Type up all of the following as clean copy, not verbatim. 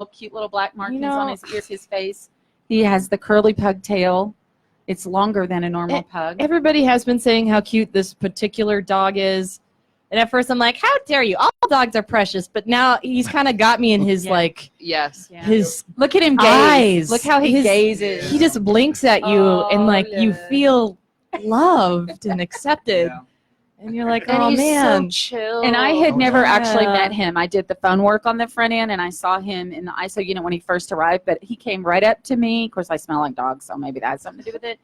cute little black markings on his ears, his face. He has the curly pug tail. It's longer than a normal pug. Everybody has been saying how cute this particular dog is. And at first I'm like, how dare you? All dogs are precious. But now he's kind of got me in his his look at him gaze. eyes. Look how he gazes. He just blinks at you and like you feel loved and accepted. Yeah. And you're like, And oh he's man. so chill. And I had never actually met him. I did the phone work on the front end, and I saw him in the ISO unit when he first arrived. But he came right up to me. Of course, I smell like dogs, so maybe that has something to do with it.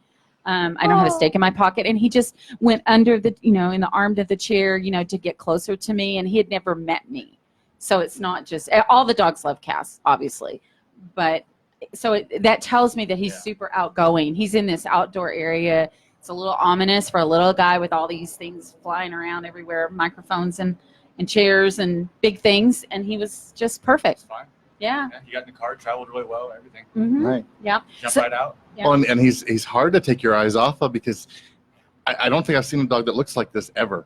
I don't have a steak in my pocket, and he just went under the, in the arm of the chair, to get closer to me. And he had never met me, so it's not just all the dogs love Cass, obviously, but so that tells me that he's super outgoing. He's in this outdoor area. It's a little ominous for a little guy with all these things flying around everywhere, microphones and chairs and big things, and he was just perfect. Fine. Yeah. You got in the car, traveled really well, everything. Mm-hmm. Right. Yeah. Jumped right out. Yeah. Well, and he's hard to take your eyes off of because I don't think I've seen a dog that looks like this ever.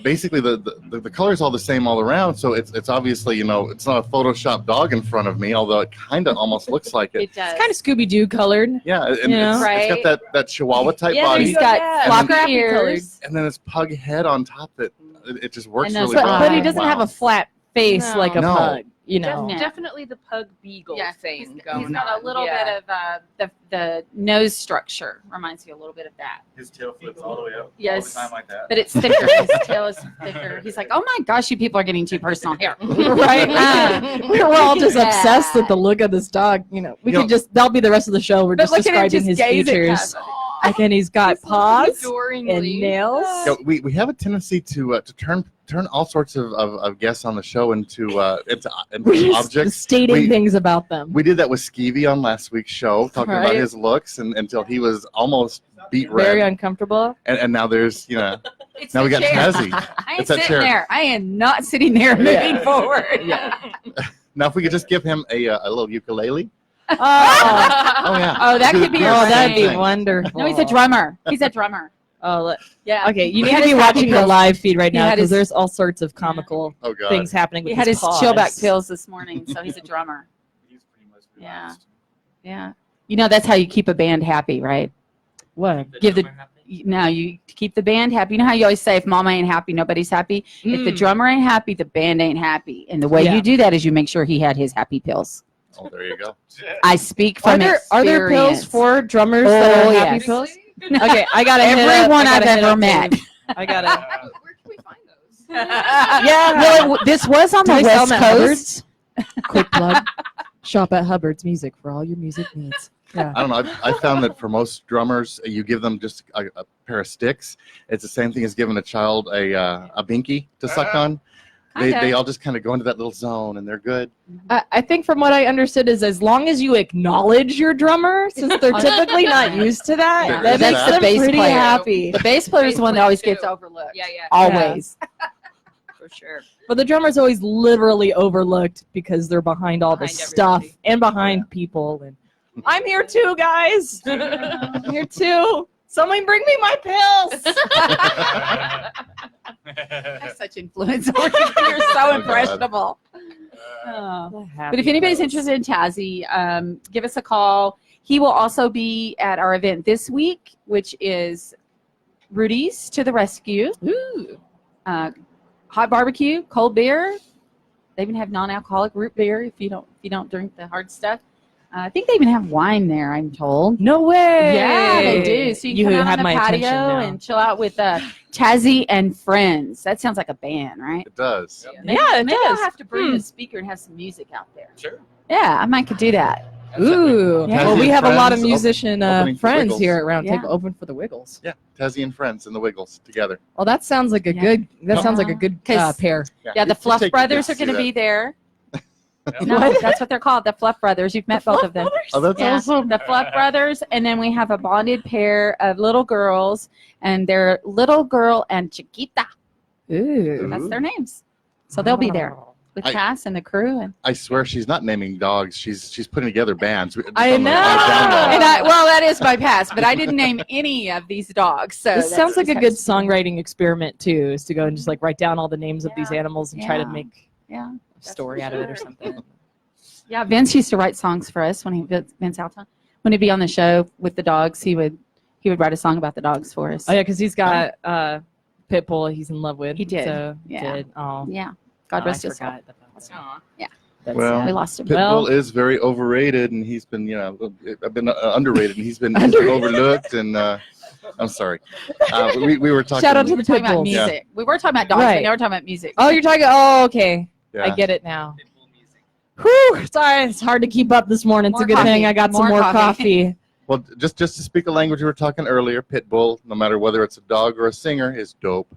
Basically, the color is all the same all around, so it's obviously, it's not a Photoshop dog in front of me, although it kind of almost looks like it. It does. It's kind of Scooby-Doo colored. Yeah, and Right. it's got that Chihuahua type body, He's got And floppy then- ears. and then this pug head on top that it just works And those really well. But he doesn't have a flat face No. like a No. pug, No. Definitely the pug beagle thing He's going got on. a little bit of the nose structure. Reminds me a little bit of that. His tail flips all the way up Yes. all the time like that. But it's thicker. His tail is thicker. He's like, oh my gosh, you people are getting too personal here. right? We're all just obsessed with the look of this dog. We could just, that'll be the rest of the show. We're just describing his features. Again, he's got paws and nails. Yeah, we have a tendency to turn all sorts of guests on the show into objects. Stating things about them. We did that with Skeevy on last week's show, talking about his looks, and until he was almost beat red. Very uncomfortable. And now there's, It's now the we got chair. Tazzy. I ain't It's that sitting chair. there. I am not sitting there moving forward. Now, if we could just give him a little ukulele. Oh, Oh, yeah. Oh, that could be Do a the same that'd be thing. wonderful. No, he's a drummer. He's a drummer. Oh, Yeah. okay. You He need had to be his happy watching the pills. live feed right He now had because his- there's all sorts of comical Oh, God. things happening with He had his paws. chillback pills this morning, so he's a drummer. He's pretty much Yeah. relaxed. Yeah. That's how you keep a band happy, right? What? Give the you keep the band happy. You know how you always say, if mama ain't happy, nobody's happy. If the drummer ain't happy, the band ain't happy. And the way you do that is you make sure he had his happy pills. Oh, there you go. I speak Are from there pills experience. for drummers that Oh, are happy yes. pills? Okay, I gotta hit up- Everyone I I've gotta hit ever up met. Dave. I gotta. Where can we find those? Yeah, well, this was on Do the they sell West them at Coast. Quick plug. Shop at Hubbard's Music for all your music needs. Yeah. I don't know. I found that for most drummers, you give them just a pair of sticks. It's the same thing as giving a child a binky to suck on. They all just kind of go into that little zone and they're good. I think from what I understood is as long as you acknowledge your drummer, since they're typically not used to that, There that is makes that. them The bass pretty player. happy. The bass player is the one that always gets Too. overlooked. Yeah. Always. For sure. But the drummer's always literally overlooked because they're behind all the Behind stuff everybody. and behind people. And I'm here too, guys. I'm here too. Someone bring me my pills. That's such influence. You're so impressionable. Oh. But if anybody's interested in Tazzy, give us a call. He will also be at our event this week, which is Rudy's to the Rescue. Ooh. Hot barbecue, cold beer. They even have non-alcoholic root beer if you don't drink the hard stuff. I think they even have wine there, I'm told. No way. Yeah, they do. So you can come out have on the my attention patio now. and chill out with Tazzy and Friends. That sounds like a band, right? It does. Maybe, Yeah, it maybe does. I'll have to bring the speaker and have some music out there. Sure. Yeah, I might could do that. Ooh. Yeah. Well, we Tazzy have a lot of and Friends, musician opening for friends Wiggles. here at Round Yeah. Table, open for the Wiggles. Yeah, Tazzy and Friends and the Wiggles together. Well, that sounds like a Yeah. good. That sounds like a Yeah. good 'Cause- pair. Yeah, the you Fluff take your Brothers kids are going to see be that. there. Yeah. No, that's what they're called, the Fluff Brothers. You've met both of them. Oh, that's Yeah, awesome. the Fluff Brothers, and then we have a bonded pair of little girls, and they're Little Girl and Chiquita. Ooh. That's their names. So they'll be there with I- Cass and the crew. And I swear she's not naming dogs. She's putting together bands. I On the- know. on the download. And that is my past, but I didn't name any of these dogs. So This that's sounds like a just good how it's- songwriting experiment too, is to go and just like wite down all the names of these Yeah. animals and try to Yeah. make Yeah. a story out of it or something. Yeah, Vince used to write songs for us Vince Alton. When he'd be on the show with the dogs, he would write a song about the dogs for us. Oh yeah, because he's got Pitbull. He's in love with. He did. So, Yeah. Did. Oh. Yeah. God rest his soul. Aw. Yeah. That's Well, sad. We lost him. Pitbull is very overrated, and he's been, I've been underrated, and he's been overlooked. And I'm sorry, we were talking. Shout out to We the were talking about Pitbulls. music. We were talking about dogs, Right. but now we're talking about music. Oh, you're talking. Oh, okay. Yeah. I get it now. Pitbull music. Whew, sorry, it's hard to keep up this morning. It's More a good coffee. thing I got some More more coffee. coffee. Well, just to speak a language we were talking earlier, Pitbull, no matter whether it's a dog or a singer, is dope.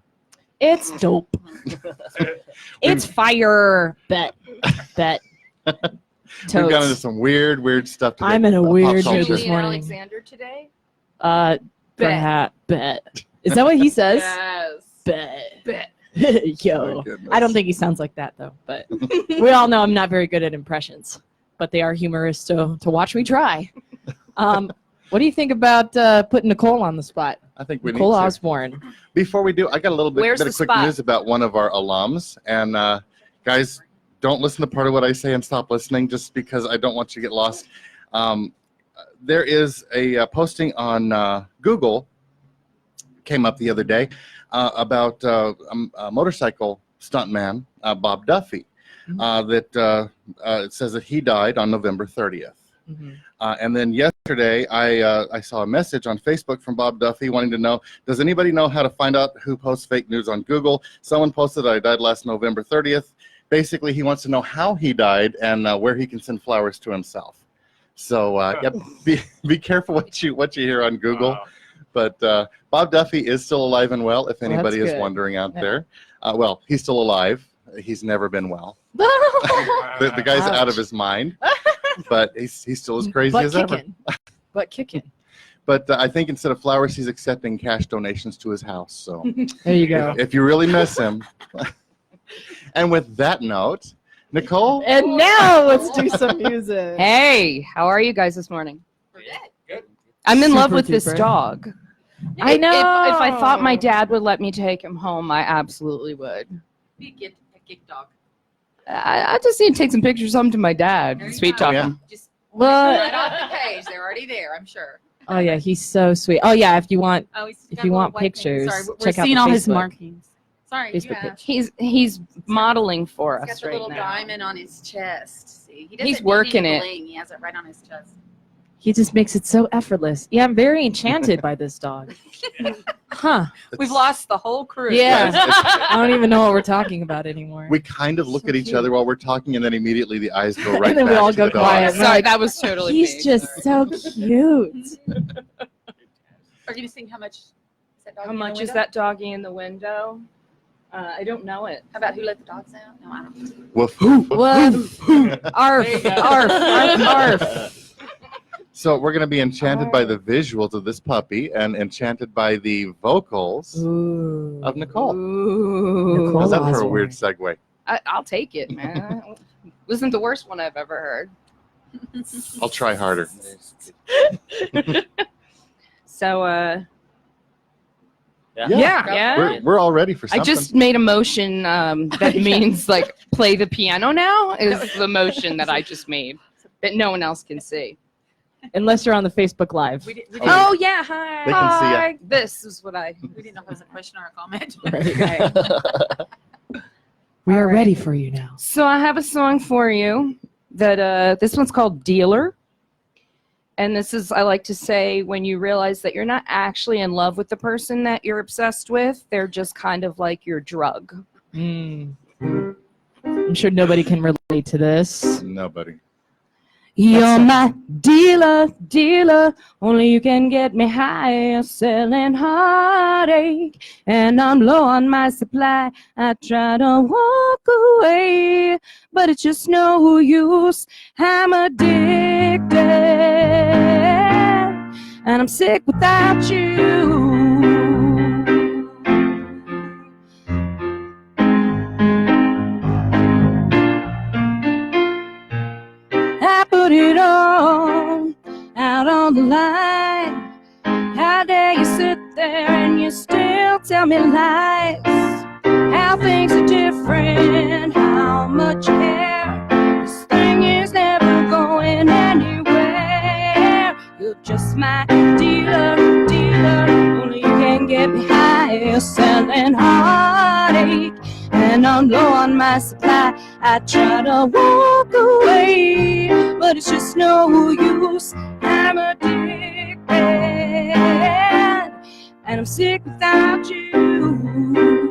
It's dope. It's fire. Bet. We've gone into some weird stuff today. I'm in a Pop weird mood culture. this Julian morning. Alexander today? Bet. Is that what he says? Yes. Bet. Bet. Yo. My goodness. I don't think he sounds like that though, but we all know I'm not very good at impressions, but they are humorous to watch me try. What do you think about putting Nicole on the spot? I think we Nicole need to. Osborne. Before we do, I got a little bit Where's of the quick spot? news about one of our alums. And guys, don't listen to part of what I say and stop listening just because I don't want you to get lost. There is a posting on Google, came up the other day, about a motorcycle stuntman, Bob Duffy, that it says that he died on November 30th. Mhm. And then yesterday, I saw a message on Facebook from Bob Duffy wanting to know, does anybody know how to find out who posts fake news on Google? Someone posted that I died last November 30th. Basically, he wants to know how he died and where he can send flowers to himself. So yeah, be careful what you hear on Google. Wow. But Bob Duffy is still alive and well, if Well, anybody that's is good. wondering out Yeah. there. Well, he's still alive. He's never been well. The guy's out of his mind. But he's still as crazy But as ever. kicking. But kicking. But I think instead of flowers, he's accepting cash donations to his house. So There you go. if you really miss him. And with that note, Nicole, And now let's do some music. Hey, how are you guys this morning? Good. I'm in love Super with this duper. dog. I know. If I thought my dad would let me take him home, I absolutely would. Be a gig dog. I just need to take some pictures of him to my dad. There you Sweet go. talking. Yeah. Just Well, right off the page. They're already there, I'm sure. oh yeah, he's so sweet. Oh yeah, if you want, Oh, he's If got you a little want white thing. pictures, Sorry, we're check out seeing the all his Facebook. markings. Sorry, Facebook yeah. page. He's modeling for He's us got the right little now. diamond on his chest. See, he He's doesn't working need any it. bling. He has it right on his chest. he just makes it so effortless. Yeah, I'm very enchanted by this dog. Huh? We've lost the whole crew. Yeah. It's- I don't even know what we're talking about anymore. we kind of look So at each cute. other while we're talking, and then immediately the eyes go right And then back we all to go the dog. quiet. Sorry, Like, that was totally He's me. just so cute. Are you sing how much is that dog How in the much is window? that doggy in the window? I don't know it. How about who let the dogs out? No, I don't. Woof, Woof. Arf, There you go. arf, arf, arf. So we're going to be enchanted by the visuals of this puppy and enchanted by the vocals Ooh. of Nicole. Ooh. Nicole. How's that for a Osborne. weird segue? I'll take it, man. Wasn't the worst one I've ever heard. I'll try harder. So, Yeah. yeah. We're all ready for I something. just made a motion that means like play the piano now is the motion that I just made that no one else can see. Unless you're on the Facebook Live. We didn't Oh yeah, hi. They can see ya. Hi. This is what I. we didn't know if it was a question or a comment. We are All right. ready for you now. So I have a song for you that this one's called Dealer. And this is, I like to say, when you realize that you're not actually in love with the person that you're obsessed with, they're just kind of like your drug. I'm sure nobody can relate to this. Nobody. You're my dealer, dealer. Only you can get me high, selling heartache. And I'm low on my supply. I try to walk away, but it's just no use. I'm addicted, and I'm sick without you. I put it all out on the line. How dare you sit there and you still tell me lies? How things are different, how much you care. This thing is never I'm low on my supply. I try to walk away, but it's just no use. I'm addicted, and I'm sick without you.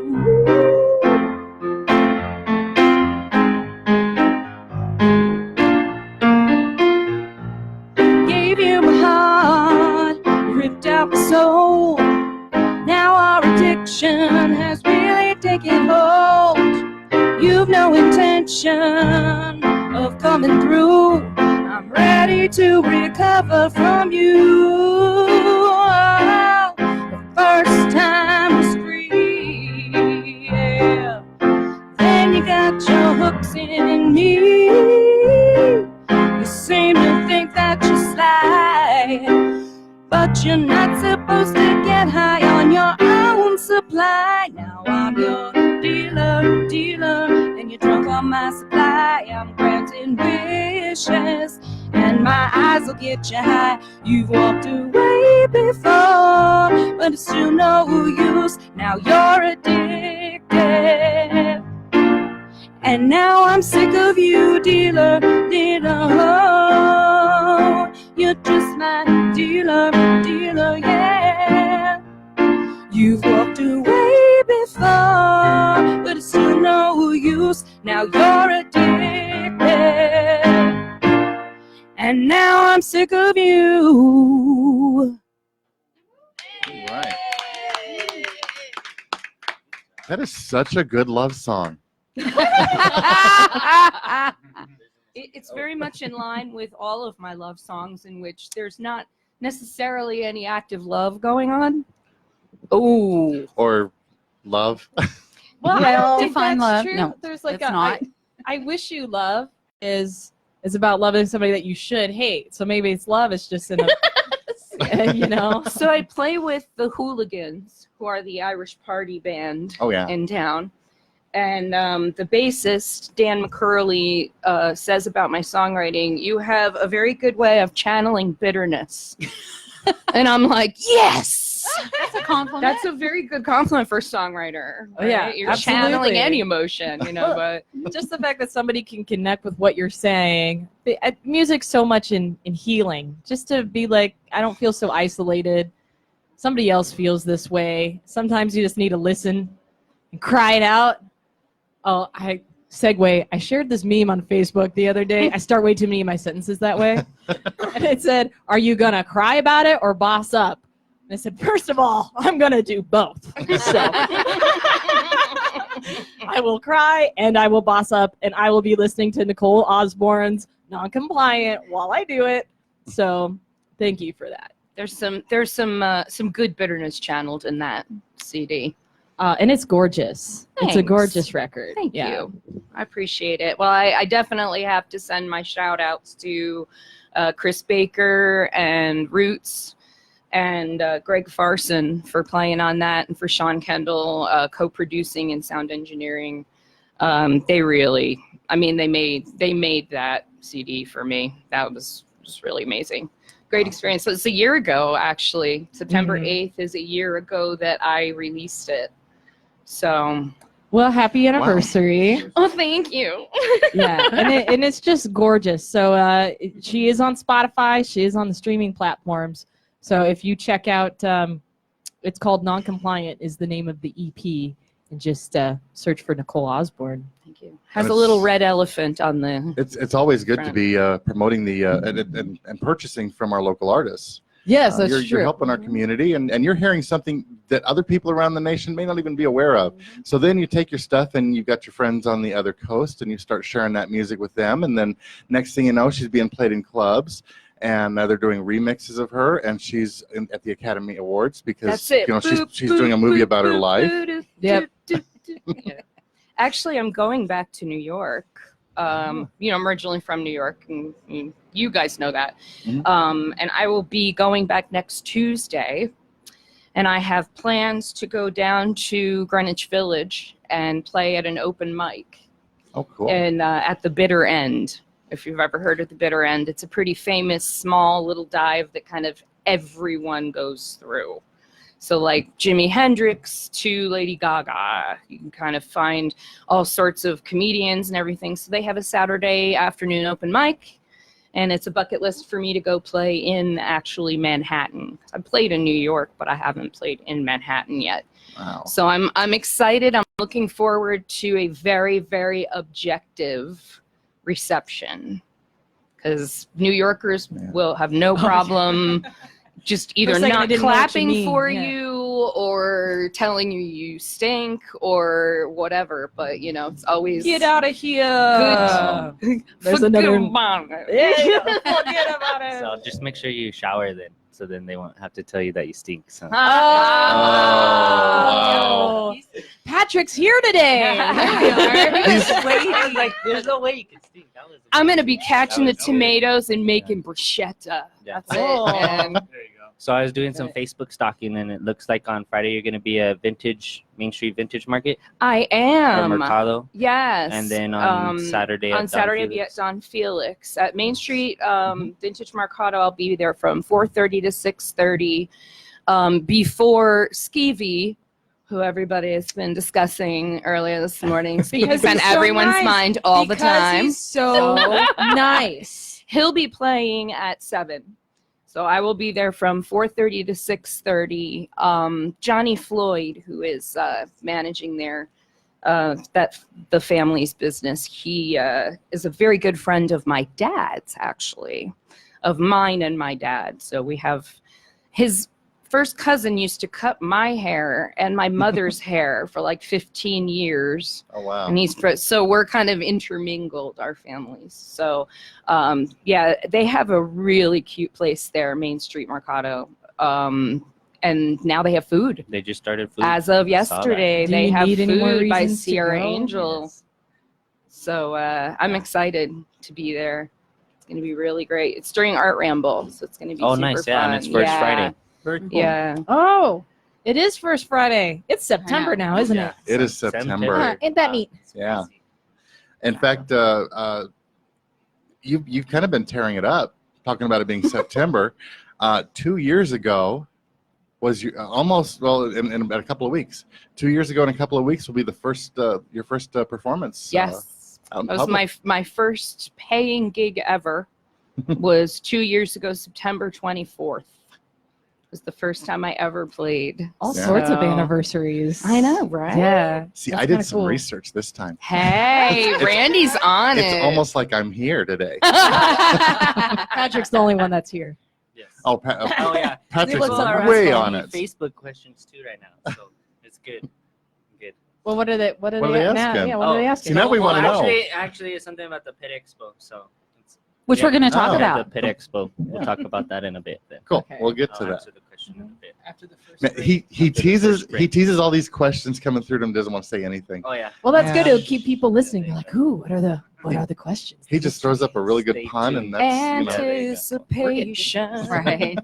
Gave you my heart, ripped out my soul. Now our addiction has really taken hold. You've no intention of coming through. I'm ready to recover from you. The first time was free, yeah. Then you got your hooks in me. You seem to think that you slide, but you're not supposed to get high on your own supply. Now I'm your dealer, and you're drunk on my supply. I'm granting wishes, and my eyes will get you high. You've walked away before, but it's still no use. Now you're addicted, and now I'm sick of you, dealer. Oh, you're just my dealer, yeah. You've walked away before, but it's still no use. Now you're addicted, and now I'm sick of you. Right. That is such a good love song. It's very much in line with all of my love songs, in which there's not necessarily any active love going on. Oh, Or love. Well, I Well, don't think define that's love. true. No, There's like it's not. I wish you love is about loving somebody that you should hate. So maybe it's love. It's just in a, you know. so I play with the Hooligans, who are the Irish party band Oh, yeah. in town. And the bassist, Dan McCurley, says about my songwriting, you have a very good way of channeling bitterness. And I'm like, yes! That's a compliment. That's a very good compliment for a songwriter. Oh, yeah, right? You're absolutely. channeling any emotion, you know, but Just the fact that somebody can connect with what you're saying. Music's so much in healing. Just to be like, I don't feel so isolated. Somebody else feels this way. Sometimes you just need to listen and cry it out. Oh, I shared this meme on Facebook the other day. I start way too many of my sentences that way. And it said, are you going to cry about it or boss up? And I said, first of all, I'm going to do both. So I will cry and I will boss up and I will be listening to Nicole Osborne's Non-Compliant while I do it. So thank you for that. there's some good bitterness channeled in that CD. And it's gorgeous. It's a Thanks. gorgeous record. Thank Yeah. you. I appreciate it. Well, I definitely have to send my shout outs to Chris Baker and Roots and Greg Farson for playing on that, and for Sean Kendall co-producing and sound engineering. They really, I mean, they made that CD for me. That was just really amazing. Great experience. So it's a year ago, actually. September 8th is a year ago that I released it. So, Well, happy anniversary. oh, thank you. Yeah, and it's just gorgeous. So she is on Spotify. She is on the streaming platforms. So if you check out, it's called Non-Compliant is the name of the EP, and just search for Nicole Osborne. Thank you. Has a little red elephant on the. It's always good to Front. be promoting the and purchasing from our local artists. Yes, that's you're, true. You're helping our community, and you're hearing something that other people around the nation may not even be aware of. So then you take your stuff and you've got your friends on the other coast and you start sharing that music with them. And then next thing you know, she's being played in clubs, and they're doing remixes of her, and she's at the Academy Awards because That's it. you know she's doing a movie about her life. Yep. Actually, I'm going back to New York. You know, I'm originally from New York, and you guys know that. Mhm. And I will be going back next Tuesday, and I have plans to go down to Greenwich Village and play at an open mic. Oh, cool. And at the Bitter End. If you've ever heard of the Bitter End, it's a pretty famous small little dive that kind of everyone goes through. So like Jimi Hendrix to Lady Gaga, you can kind of find all sorts of comedians and everything. So they have a Saturday afternoon open mic, and it's a bucket list for me to go play in actually Manhattan. I played in New York, but I haven't played in Manhattan yet. Wow. So I'm excited. I'm looking forward to a very, very objective reception, because New Yorkers will have no problem just either For a second, I not didn't know what you clapping mean. for Yeah. you or telling you you stink or whatever. But you know, it's always Get out of here. Good. There's Forget another. about it. Yeah, forget about it. So just make sure you shower then, so then they won't have to tell you that you stink. So. Ah. Oh, Patrick's here today. There's no way you can stink. That was I'm gonna be catching the That was tomatoes and making bruschetta. Yeah. That's Oh. it, man. There you go. So I was doing some Facebook stalking, and it looks like on Friday you're going to be a Main Street vintage market I or am. Mercado, Yes. and then on Saturday. On Saturday, I'll be at Don Felix at Main Street Vintage Mercado. I'll be there from 4:30 to 6:30. Before Skeevy, who everybody has been discussing earlier this morning. Skeevy's on he's so everyone's nice. mind all the Because time. he's so nice. He'll be playing at 7. So I will be there from 4:30 to 6:30. Johnny Floyd, who is managing there, the family's business, he is a very good friend of my dad's, actually, of mine and my dad. So we have his first cousin used to cut my hair and my mother's hair for like 15 years. Oh wow. And so we're kind of intermingled, our families. So yeah, they have a really cute place there, Main Street Mercado. And now they have food. They just started food. As of I saw that. yesterday, Do they you have need any more food by reasons to Sierra go? Angel. Yes. So I'm excited to be there. It's going to be really great. It's during Art Ramble, so it's going to be Oh, super nice. Yeah, fun. and it's first Yeah. Friday. Very cool. Yeah. Oh, it is First Friday. It's September now, isn't Yeah. it? It is September. Huh, ain't that neat? Yeah. In fact, you've kind of been tearing it up, talking about it being September. 2 years ago was almost, well, in about a couple of weeks. 2 years ago in a couple of weeks will be the first your first performance. Yes. Out in That was public. my first paying gig ever. Was 2 years ago, September 24th. Was the first time I ever played. All Yeah. sorts of So- anniversaries. I know, right? Yeah. See, That's I did kinda some cool. research this time. Hey, Randy's on it. It's almost like I'm here today. Patrick's the only one that's here. Yes. Oh, Oh yeah. Patrick's People are way asking on me it. Facebook questions too right now, so it's good. Good. Well, what are they? What are What are they they now? asking? Yeah, what are they Oh, asking? See, now we wanna know. Actually, it's something about the Pet Expo. So, Which we're going to talk Oh. about. the Pet Expo. We'll talk about that in a bit. Then. Cool. Okay. We'll get I'll to that. answer the question in a bit. After the first. Man, break. he teases break. he teases all these questions coming through to him. Doesn't want to say anything. Oh yeah. Well, that's Yeah. good. It'll keep people listening. They're like, "Ooh, what are the questions?" He just throws up a really good Stay pun, tuned. and that's Anticipation. Right.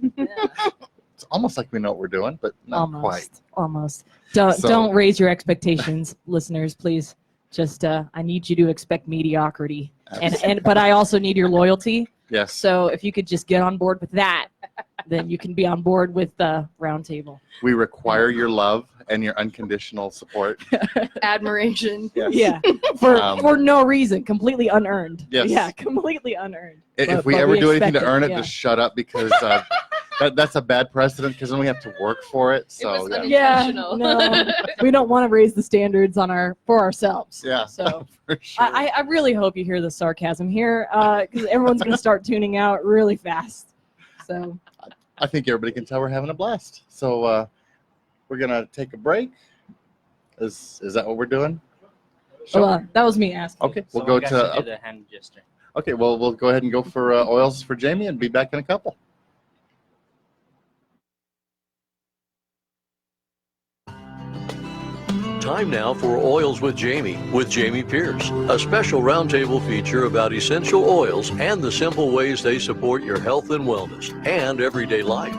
it's almost like we know what we're doing, but not quite. Almost. Don't So- don't raise your expectations, listeners, please. Just I need you to expect mediocrity, but I also need your loyalty. Yes. So if you could just get on board with that, then you can be on board with the roundtable. We require your love and your unconditional support. Admiration. Yes. Yeah, for Um, no reason, completely unearned. Yes. Yeah, completely unearned. If But- we but ever we do anything expect to earn it, yeah. just shut up because that's a bad precedent because then we have to work for it. So was yeah. Yeah, Intentional. no, we don't want to raise the standards for ourselves. Yeah. So For sure. I really hope you hear the sarcasm here, because everyone's going to start tuning out really fast. So I think everybody can tell we're having a blast. So we're gonna take a break. Is that what we're doing? Sure. that was me asking. Okay, So we'll go I got you to. do the hand gesture. Okay, well we'll go ahead and go for oils for Jamie and be back in a couple. Time now for Oils with Jamie Pierce, a special roundtable feature about essential oils and the simple ways they support your health and wellness and everyday life.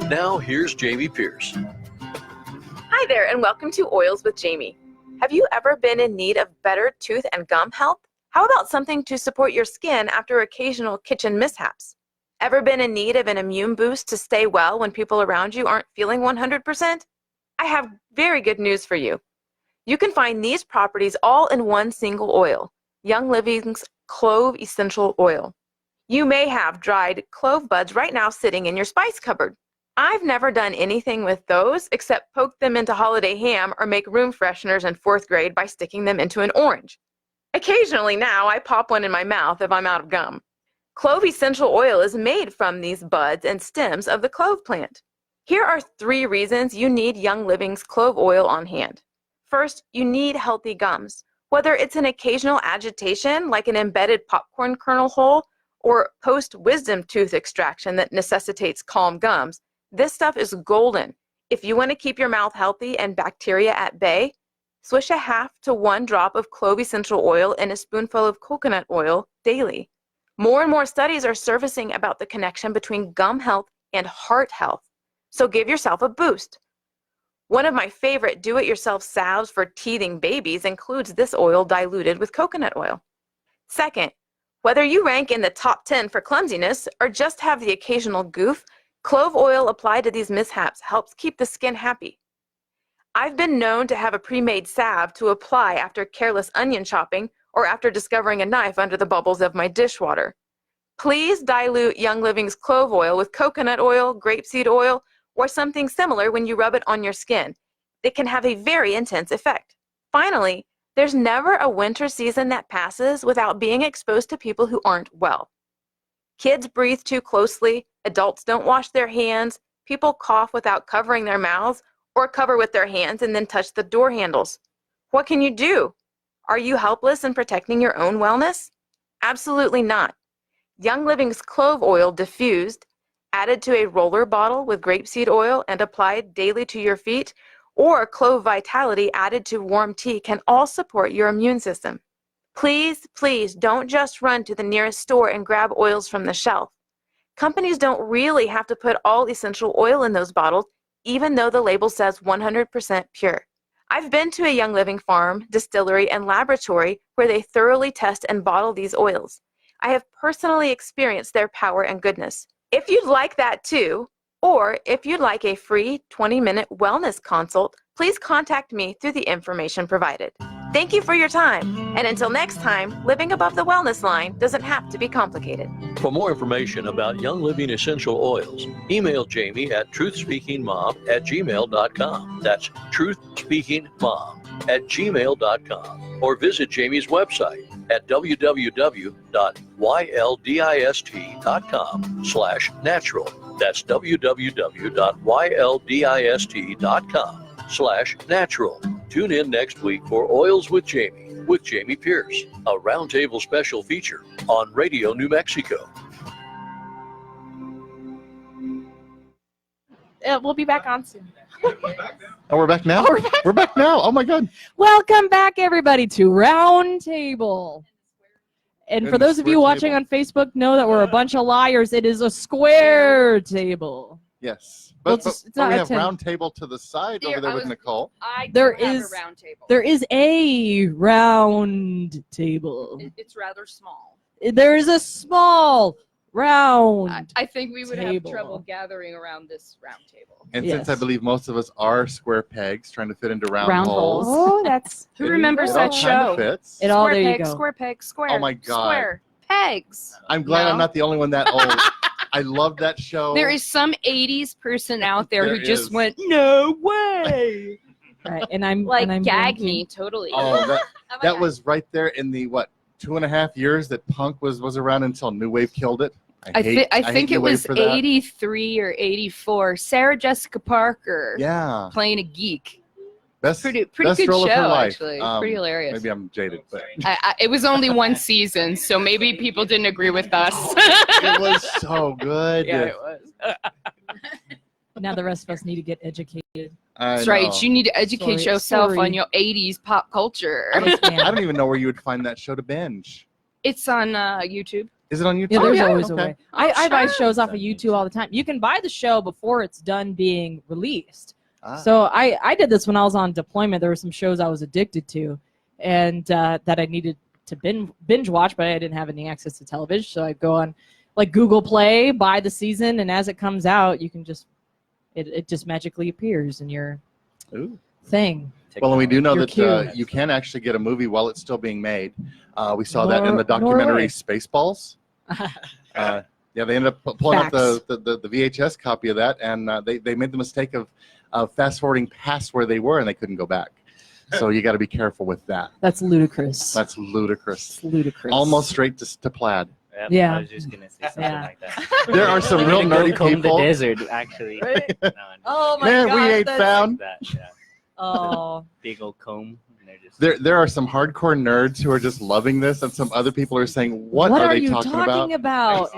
Now, here's Jamie Pierce. Hi there, and welcome to Oils with Jamie. Have you ever been in need of better tooth and gum health? How about something to support your skin after occasional kitchen mishaps? Ever been in need of an immune boost to stay well when people around you aren't feeling 100%? I have very good news for you. You can find these properties all in one single oil, Young Living's Clove Essential Oil. You may have dried clove buds right now sitting in your spice cupboard. I've never done anything with those except poke them into holiday ham or make room fresheners in 4th grade by sticking them into an orange. Occasionally now I pop one in my mouth if I'm out of gum. Clove essential oil is made from these buds and stems of the clove plant. Here are 3 reasons you need Young Living's clove oil on hand. First, you need healthy gums. Whether it's an occasional agitation like an embedded popcorn kernel hole or post-wisdom tooth extraction that necessitates calm gums, this stuff is golden. If you want to keep your mouth healthy and bacteria at bay, swish a half to 1 drop of clove essential oil in a spoonful of coconut oil daily. More and more studies are surfacing about the connection between gum health and heart health, so give yourself a boost. One of my favorite do-it-yourself salves for teething babies includes this oil diluted with coconut oil. Second, whether you rank in the top 10 for clumsiness or just have the occasional goof, clove oil applied to these mishaps helps keep the skin happy. I've been known to have a pre-made salve to apply after careless onion chopping or after discovering a knife under the bubbles of my dishwater. Please dilute Young Living's clove oil with coconut oil, grapeseed oil, or something similar when you rub it on your skin. It can have a very intense effect. Finally, there's never a winter season that passes without being exposed to people who aren't well. Kids breathe too closely, adults don't wash their hands, people cough without covering their mouths, or cover with their hands and then touch the door handles. What can you do? Are you helpless in protecting your own wellness? Absolutely not. Young Living's clove oil diffused, added to a roller bottle with grapeseed oil and applied daily to your feet, or Clove Vitality added to warm tea can all support your immune system. Please, please don't just run to the nearest store and grab oils from the shelf. Companies don't really have to put all essential oil in those bottles, even though the label says 100% pure. I've been to a Young Living farm, distillery, and laboratory where they thoroughly test and bottle these oils. I have personally experienced their power and goodness. If you'd like that too, or if you'd like a free 20-minute wellness consult, please contact me through the information provided. Thank you for your time, and until next time, living above the wellness line doesn't have to be complicated. For more information about Young Living essential oils, email Jamie at truthspeakingmom@gmail.com. That's truthspeakingmom@gmail.com. Or visit Jamie's website at www.yldist.com/natural. That's www.yldist.com/natural. Tune in next week for Oils with Jamie Pierce, a roundtable special feature on Radio New Mexico. We'll be back on soon. Oh, we're back now? We're back now. Oh, my God. Welcome back, everybody, to Roundtable. And for those of you watching on Facebook, know that we're a bunch of liars. It is a square table. Yes. Well, But, it's but not we a have 10. round table to the side over there with Nicole. There is a round table. It's rather small. There is a small round. I think we would table. have trouble gathering around this round table. And Yes. since I believe most of us are square pegs trying to fit into round, Round holes. holes. Oh, that's Who it- remembers it that all kinda show? Fits. It all, Square there you peg, go. square peg, square. Oh my God. Square pegs. I'm glad No. I'm not the only one that old. I love that show. There is some 80s person out there There who just is. went, no way. Right, and I'm Like, and I'm gag blanking. me totally. Oh, that, Oh my that God. was right there in the, 2.5 years that punk was around until New Wave killed it. I hate think New it Wave was for that. 83 or 84. Sarah Jessica Parker Yeah. playing a geek. Best, Pretty best good role of her show, life. actually. Pretty hilarious. Maybe I'm jaded, but It was only one season, so maybe people didn't agree with us. it was so good. Yeah, it was. Now the rest of us need to get educated. I That's right. know. You need to educate Sorry, yourself sorry. on your 80s pop culture. I Yes, don't, ma'am. I don't even know where you would find that show to binge. It's on YouTube. Is it on YouTube? Yeah, there's yeah. always a Okay. way. I buy sure. shows off of YouTube all the time. You can buy the show before it's done being released. Ah. So I did this when I was on deployment. There were some shows I was addicted to, and that I needed to binge watch, but I didn't have any access to television. So I'd go on, like Google Play, buy the season, and as it comes out, you can just it just magically appears in your thing. Well, and we do know Your that queue. you can actually get a movie while it's still being made. We saw that in the documentary Norway. Spaceballs. Yeah, they ended up pulling out Facts. the VHS copy of that, and they made the mistake of fast forwarding past where they were, and they couldn't go back. So you got to be careful with that. That's ludicrous. That's ludicrous. It's ludicrous. Almost straight to plaid. Yep, Yeah. I was just gonna say something Yeah. like that. There are some We real need to go nerdy comb people. the desert, actually. Right? No, Oh my Man, gosh, we ain't that's- found. that, yeah. Oh, Big old comb. And they're just There are some hardcore nerds who are just loving this, and some other people are saying, "What are they you talking talking about?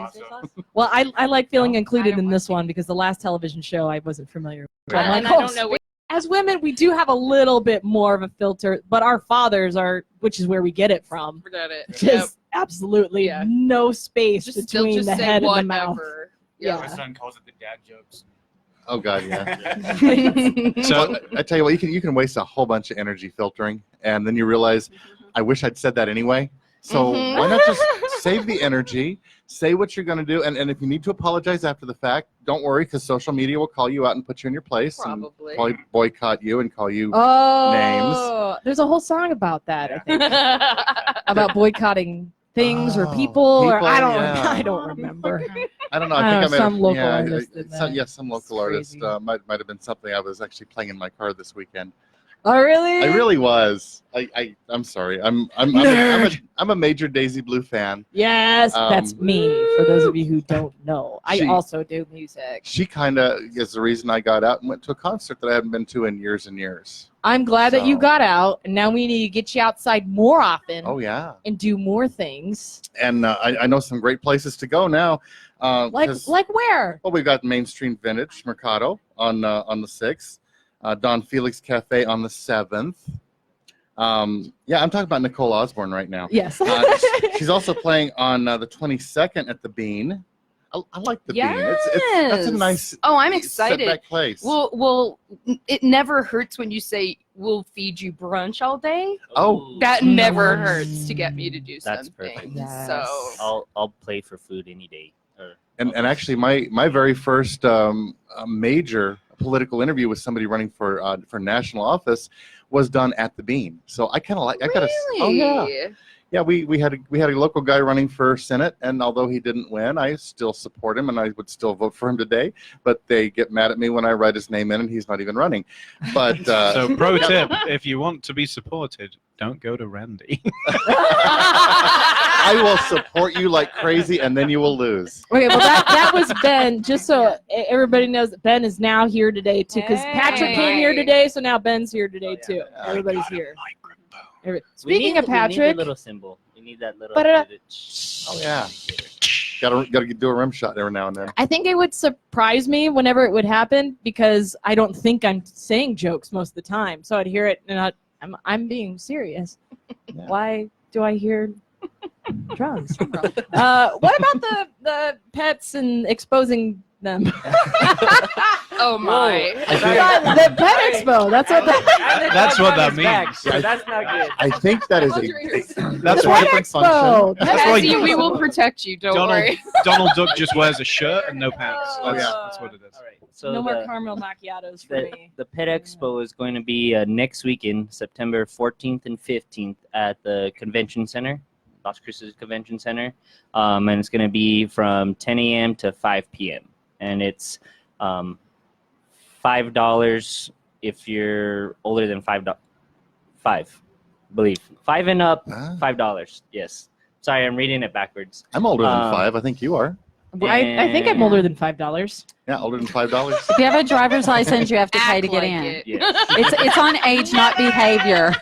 Well, I like feeling included in this one because the last television show I wasn't familiar with. I'm And like, I oh, don't know. as women, we do have a little bit more of a filter, but our fathers are, which is where we get it from. Forget it. Just absolutely Yeah. no space Just they'll between just the say head and the whatever. mouth. My Yeah. son calls it the dad jokes. Oh God, yeah." So So I tell you what, you can waste a whole bunch of energy filtering, and then you realize, I wish I'd said that anyway. So Mhm. why not just save the energy, say what you're going to do, and if you need to apologize after the fact, don't worry, because social media will call you out and put you in your place, Probably. and probably boycott you and call you. Oh, there's a whole song about that, I think, about boycotting things or Oh, people, or I don't, yeah. I don't remember. I don't know. I think I made some local yeah, artist did that. some local artist crazy. might have been something I was actually playing in my car this weekend. Oh, really? I really was. I'm sorry. I'm a major Daisy Blue fan. Yes, that's me. For those of you who don't know, I She- also do music. She kind of is the reason I got out and went to a concert that I hadn't been to in years and years. I'm glad that you So- got out, and now we need to get you outside more often Oh yeah, and do more things. and I know some great places to go now. Like 'Cause- where? well, we've got Mainstream Vintage Mercado on the 6th, Don Felix Cafe on the 7th. Yeah, I'm talking about Nicole Osborne right now. Yes. She's also playing on the 22nd at the Bean. I like the Bean. That's a Yes. nice. Oh, I'm excited. Setback place. Well, it never hurts when you say we'll feed you brunch all day. Oh. That never hurts to get me to do That's something. perfect. Yes. So I'll play for food any day. And actually, my very first major political interview with somebody running for national office was done at the Bean. So I kind of like. I gotta. Oh yeah. Really? Yeah, we had a local guy running for Senate, and although he didn't win, I still support him, and I would still vote for him today. But they get mad at me when I write his name in, and he's not even running. But So pro tip, if you want to be supported, don't go to Randy. I will support you like crazy, and then you will lose. Okay, well that was Ben. Just so everybody knows that Ben is now here today too, because Patrick came here today, so now Ben's here today too. Everybody's here. Speaking of we need Patrick, the little symbol. We need that little. Oh yeah. Gotta do a rim shot every now and then. I think it would surprise me whenever it would happen because I don't think I'm saying jokes most of the time. So I'd hear it and I'm being serious. Yeah. Why do I hear drums? What about the pets and exposing them? Oh my. The pet expo. That's what That's what that means. So that's not good. I think that is That's the why pet different expo. function. That's why Bessie, we will protect you. Don't worry. Donald Duck just wears a shirt and no pants. Oh, yeah. That's what it is. All right. So No more the, caramel macchiatos for me. the Pet Expo is going to be next weekend, September 14th and 15th at the Convention Center, Las Cruces Convention Center. And it's going to be from 10 a.m. to 5 p.m. And it's $5 if you're older than $5. I believe. 5 and up, Ah. $5. Yes. Sorry, I'm reading it backwards. I'm older than 5. I think you are. I think I'm older than $5. Yeah, older than $5. If you have a driver's license, you have to pay Act to get like in. it. Yes. It's on age, not behavior.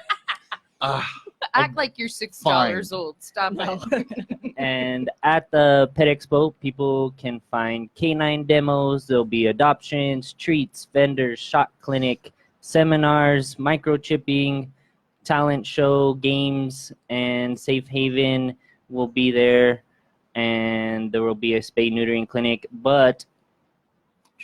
Act like you're $6 old. Stop it. And at the Pet Expo, people can find canine demos. There'll be adoptions, treats, vendors, shot clinic, seminars, microchipping, talent show, games, and Safe Haven will be there. And there will be a spay neutering clinic. But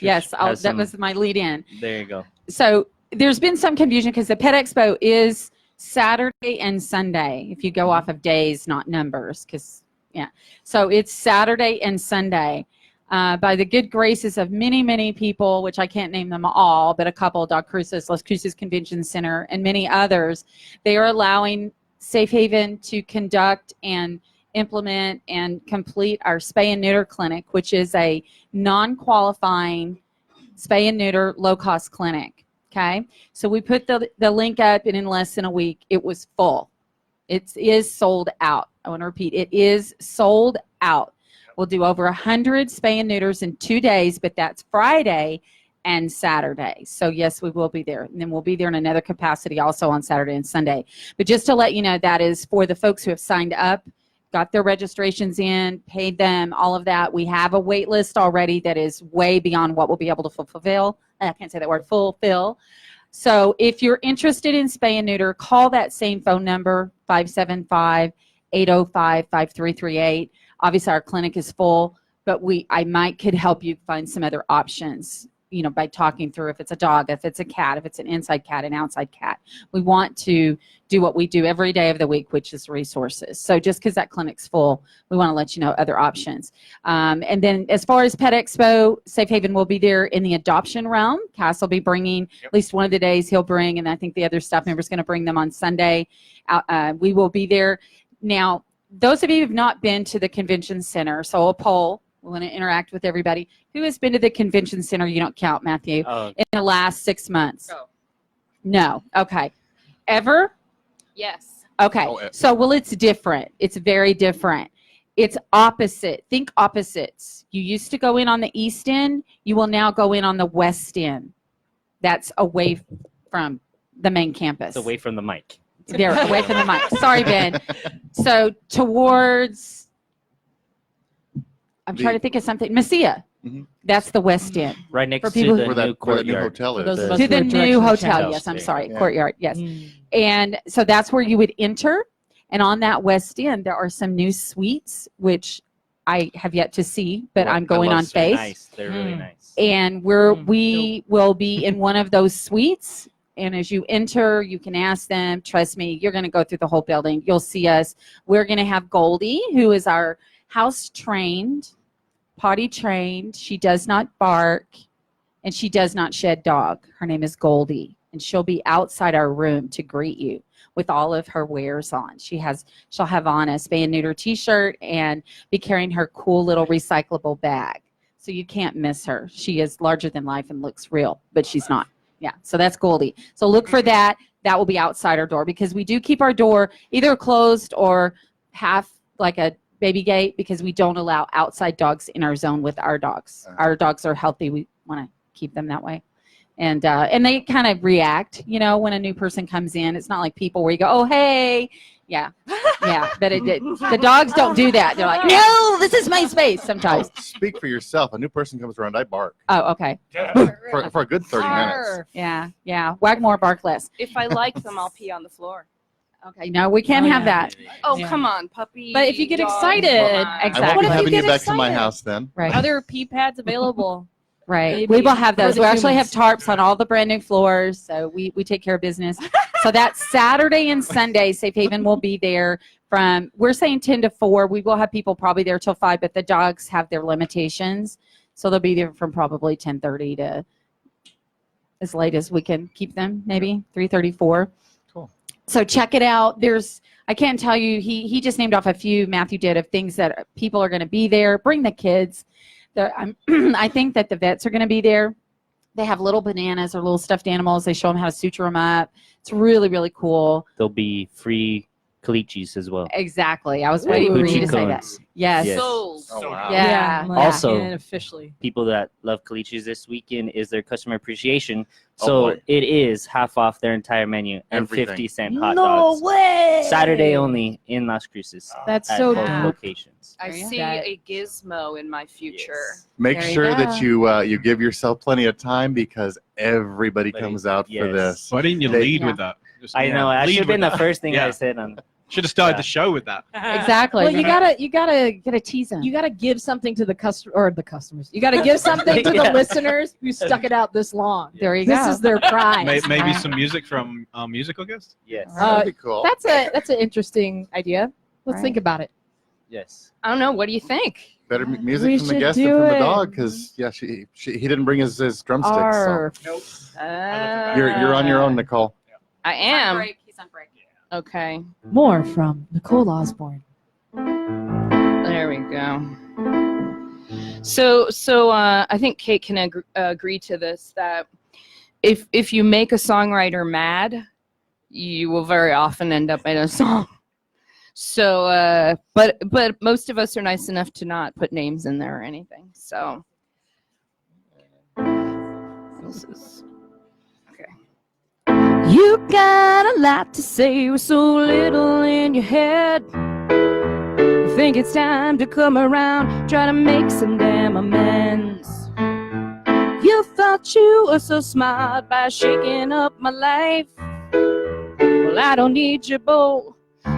Yes, has that some- was my lead in. there you go. So there's been some confusion because the Pet Expo is Saturday and Sunday. If you go off of days, not numbers, because Yeah. So it's Saturday and Sunday. By the good graces of many, many people, which I can't name them all, but a couple, Doc Cruces, Las Cruces Convention Center, and many others, they are allowing Safe Haven to conduct and implement and complete our spay and neuter clinic, which is a non-qualifying spay and neuter low-cost clinic. Okay, so we put the link up, and in less than a week, it was full. It is sold out. I want to repeat, it is sold out. We'll do over 100 spay and neuters in 2 days, but that's Friday and Saturday. So yes, we will be there. And then we'll be there in another capacity also on Saturday and Sunday. But just to let you know, that is for the folks who have signed up, got their registrations in, paid them, all of that. We have a wait list already that is way beyond what we'll be able to fulfill. I can't say that word, fulfill. So if you're interested in spay and neuter, call that same phone number, 575-805-5338. Obviously, our clinic is full, but I could help you find some other options, you know, by talking through if it's a dog, if it's a cat, if it's an inside cat, an outside cat. We want to do what we do every day of the week, which is resources. So just because that clinic's full, we want to let you know other options. And then as far as Pet Expo, Safe Haven will be there in the adoption realm. Cass will be bringing at least one of the days he'll bring, and I think the other staff member is going to bring them on Sunday. We will be there. Now, those of you who have not been to the convention center, so a poll, we want to interact with everybody. Who has been to the convention center? You don't count, Matthew, in the last 6 months? Oh. No. Okay. Ever? Yes. Okay. So, well, it's different. It's very different. It's opposite. Think opposites. You used to go in on the east end. You will now go in on the west end. That's away from the main campus. It's away from the mic. They're away from the mic. Sorry, Ben. So towards, I'm trying to think of something. Messia. That's the west end. Right next For to people the who- Where new that new courtyard. hotel those is. of us To who the are new directions hotel. house Yes, I'm there. sorry. Yeah. Courtyard. Yes. And so that's where you would enter. And on that west end, there are some new suites, which I have yet to see, but Well, I'm I going love on suites. They're Face. nice. They're really nice. And we will be in one of those suites. And as you enter, you can ask them. Trust me, you're going to go through the whole building. You'll see us. We're going to have Goldie, who is our house trained, potty trained. She does not bark, and she does not shed dog. Her name is Goldie, and she'll be outside our room to greet you with all of her wares on. She'll have on a spay and neuter T-shirt and be carrying her cool little recyclable bag. So you can't miss her. She is larger than life and looks real, but she's not. Yeah, so that's Goldie. So look for that. That will be outside our door because we do keep our door either closed or half like a baby gate because we don't allow outside dogs in our zone with our dogs. Our dogs are healthy. We want to keep them that way. And they kind of react, you know, when a new person comes in. It's not like people where you go, oh, hey. Yeah, yeah. But the dogs don't do that. They're like, no, this is my space sometimes. Speak for yourself. A new person comes around, I bark Oh, okay. for a good 30 minutes. Yeah, yeah. Wag more, bark less. If I like them, I'll pee on the floor. Okay, no, we can't have that. Oh, Yeah. come on, puppy. But if you get dog, excited- come on. I Exactly. won't What be if you having you get back to my excited? house then. Right. Other pee pads available. Right. Maybe We will have for those. the We actually have humans. tarps on all the brand new floors, so we take care of business. So that's Saturday and Sunday. Safe Haven will be there from, we're saying 10 to 4. We will have people probably there till 5, but the dogs have their limitations. So they'll be there from probably 10:30 to as late as we can keep them, maybe 3:34. Cool. So check it out. I can't tell you, he just named off a few, Matthew did, of things that people are going to be there. Bring the kids. I think that the vets are going to be there. They have little bananas or little stuffed animals. They show them how to suture them up. It's really, really cool. There'll be free calichis as well. Exactly. I was waiting for you to say that. Cones. Yes. Yes. Sold. Oh, wow. Yeah. Also- and officially. People that love calichis this weekend is their customer appreciation. So boy. it is half off their entire menu and Everything. 50-cent hot dogs. way. Saturday only in Las Cruces. That's at so both dope. locations. I There you see go. a gizmo in my future. Yes. Make There you sure go. that you give yourself plenty of time because everybody comes out for Yes. this. Why didn't you They- lead Yeah. with that? Just, I know. I lead should have with been the that. first thing Yeah. I said on. Should have started Yeah. the show with that. Exactly. Well, you gotta tease them. you gotta give something to the customers. You gotta give something to the Yeah. listeners who stuck it out this long. There you This go. is their prize. Maybe Right. some music from our musical guest. Yes. Uh, That'd be cool. That's an interesting idea. Let's Right. think about it. Yes. I don't know. What do you think? Better music We from the should guest than do from the it. dog, because he didn't bring his drumsticks. So. Arf. You're on your own, Nicole. I am. He's on break. Okay. More from Nicole Osborne. There we go. So I think Kate can agree to this, that if you make a songwriter mad, you will very often end up in a song. So, but most of us are nice enough to not put names in there or anything. So this is okay. You got a lot to say with so little in your head. You think it's time to come around, try to make some damn amends. You thought you were so smart by shaking up my life. Well, I don't need your bowl.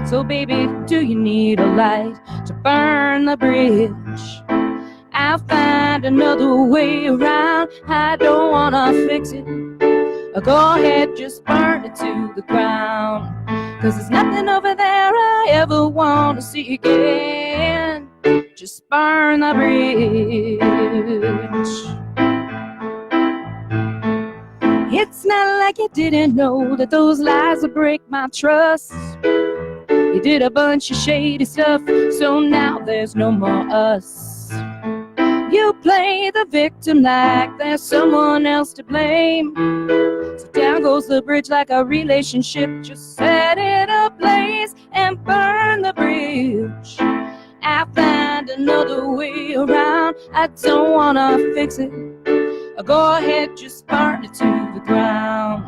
So baby, do you need a light to burn the bridge? I'll find another way around. I don't wanna fix it. Go ahead, just burn it to the ground. 'Cause there's nothing over there I ever wanna see again. Just burn the bridge. It's not like you didn't know that those lies would break my trust. You did a bunch of shady stuff, so now there's no more us. You play the victim like there's someone else to blame. So down goes the bridge like a relationship. Just set it ablaze and burn the bridge. I'll find another way around. I don't wanna fix it. Go ahead, just burn it to the ground.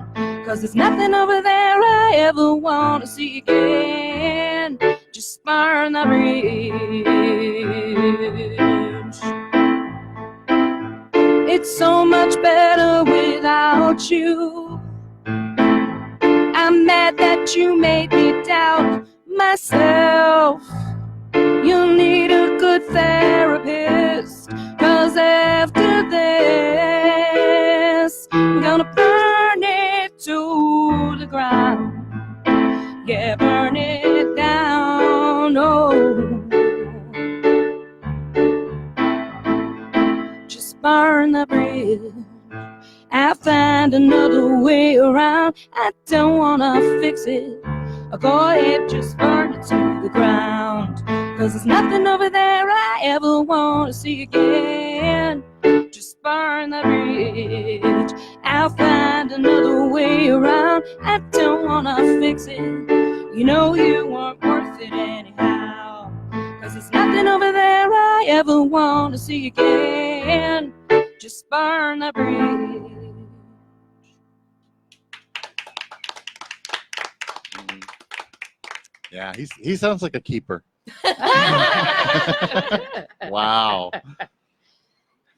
'Cause there's nothing over there I ever wanna see again. Just burn the bridge. It's so much better without you. I'm mad that you made me doubt myself. You need a good therapist. 'Cause after this, I'm gonna burn it to the ground. Yeah, burn it down. Oh, just burn the bridge. I'll find another way around. I don't wanna fix it. Go ahead, just burn it to the ground. 'Cause there's nothing over there I ever wanna see again. Just burn the bridge. I'll find another way around. I don't wanna fix it. You know you weren't worth it anyhow. 'Cause there's nothing over there I ever wanna see again. Just burn the bridge. Yeah, he sounds like a keeper. Wow.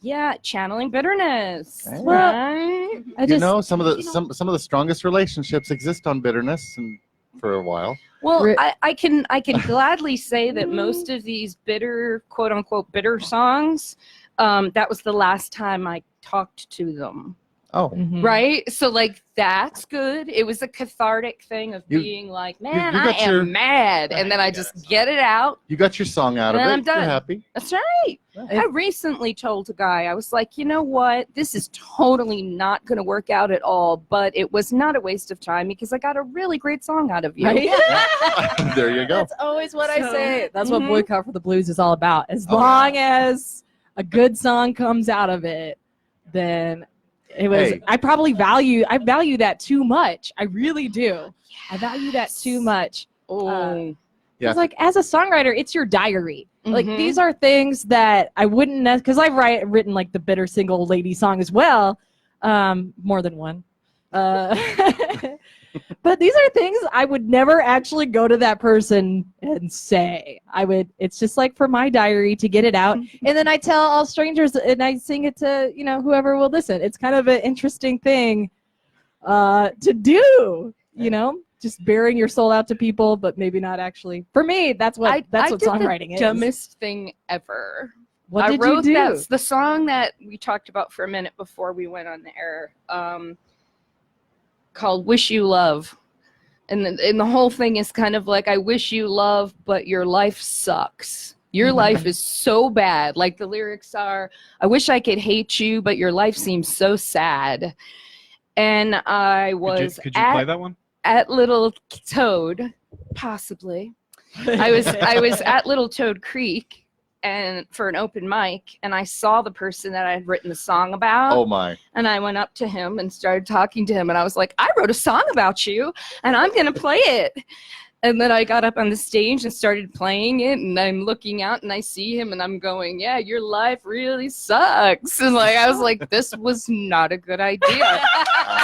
Yeah, channeling bitterness. Hey. Right? You know, some of the strongest relationships exist on bitterness, and for a while. Well, I can gladly say that most of these bitter, quote unquote, bitter songs, that was the last time I talked to them. Oh, Right? So, like, that's good. It was a cathartic thing of being like, man, I am mad. And then I just get it out. you got your song out of And it. I'm done. You're happy. That's right. I recently told a guy, I was like, you know what? This is totally not going to work out at all. But it was not a waste of time because I got a really great song out of you. Right? There you go. That's always what I So, say. That's what mhm. Boycott for the Blues is all about. As Oh, long as a good song comes out of it, then it was. Hey. I value that too much. I really do. I value that too much. Oh. Yeah. It's like, as a songwriter, it's your diary. Like, Mhm. these are things that I wouldn't, because I've written like the bitter single lady song as well, more than one. But these are things I would never actually go to that person and say. It's just like for my diary to get it out. And then I tell all strangers and I sing it to, whoever will listen. It's kind of an interesting thing to do, just bearing your soul out to people, but maybe not actually. For me, that's what songwriting is. Dumbest thing ever. What I did wrote you do? the song that we talked about for a minute before we went on the air, called "Wish You Love," and the whole thing is kind of like, I wish you love, but your life sucks. Your life is so bad. Like the lyrics are, I wish I could hate you, but your life seems so sad. And I was Could you play that one? at Little Toad, possibly. I was at Little Toad Creek and for an open mic, and I saw the person that I had written the song about. Oh my. And I went up to him and started talking to him, and I was like, I wrote a song about you and I'm gonna play it. And then I got up on the stage and started playing it, and I'm looking out and I see him and I'm going, yeah, your life really sucks. And like, I was like, this was not a good idea.